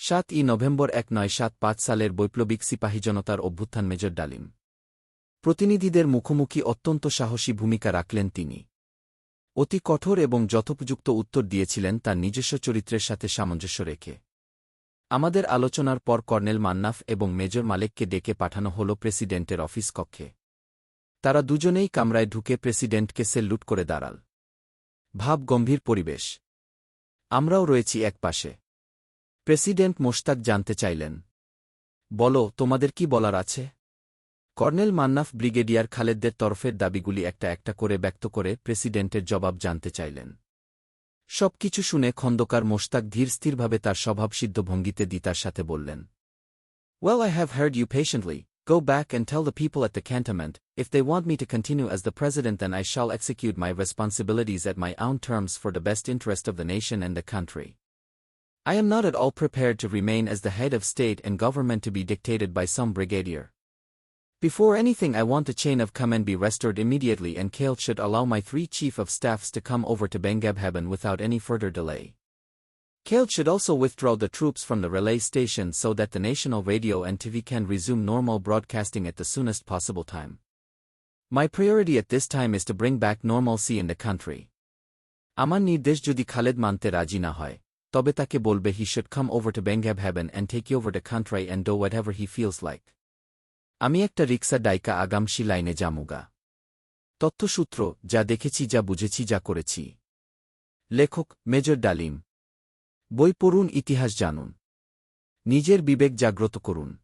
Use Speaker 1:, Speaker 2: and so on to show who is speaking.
Speaker 1: 7ই November 1975 সালের বৈপ্লবিক সিপাহী জনতার অভ্যুত্থান মেজর ডালিম। প্রতিনিধিদের মুখোমুখি অত্যন্ত সাহসী ভূমিকা রাখলেন তিনি। অতি কঠোর এবং যথোপযুক্ত উত্তর দিয়েছিলেন তার নিজস্ব চরিত্রের সাথে সামঞ্জস্য রেখে। আমাদের আলোচনার পর কর্নেল মান্নাফ এবং মেজর মালেককে ডেকে পাঠানো হল প্রেসিডেন্টের অফিস কক্ষে। তারা দুজনেই কামরায় ঢুকে প্রেসিডেন্টকে সেলুট করে দাঁড়াল। ভাব গম্ভীর পরিবেশ। আমরাও রয়েছি এক পাশে। প্রেসিডেন্ট মোশতাক জানতে চাইলেন, বলো, তোমাদের কি বলার আছে? কর্নেল মান্নাফ ব্রিগেডিয়ার খালেদদের তরফের দাবিগুলি একটা একটা করে ব্যক্ত করে প্রেসিডেন্টের জবাব জানতে চাইলেন। সবকিছু শুনে খন্দকার মোশতাক ধীরস্থিরভাবে তার স্বভাবসিদ্ধ ভঙ্গিতে দিতার সাথে বললেন, Well, I have heard you patiently. Go back and tell the people at the cantonment, if they want me to continue as the president, then I shall execute my responsibilities at my own terms for the best interest of the nation and the country. I am not at all prepared to remain as the head of state and government to be dictated by some brigadier. Before anything, I want the chain of command be restored immediately, and Kale should allow my 3 chief of staffs to come over to Bengabhaban without any further delay. Kale should also withdraw the troops from the relay station so that the national radio and TV can resume normal broadcasting at the soonest possible time. My priority at this time is to bring back normalcy in the country. Amar nirdesh jodi Khaled mante raji na hoy, tobe take bolbe he should come over to Bengabhaban and take over the country and do whatever he feels like. আমি একটা রিক্সা ডাইকা আগামসি লাইনে জামুগা। তথ্যসূত্র, যা দেখেছি, যা বুঝেছি, যা করেছি। লেখক মেজর ডালিম। বই পড়ুন, ইতিহাস জানুন, নিজের বিবেক জাগ্রত করুন।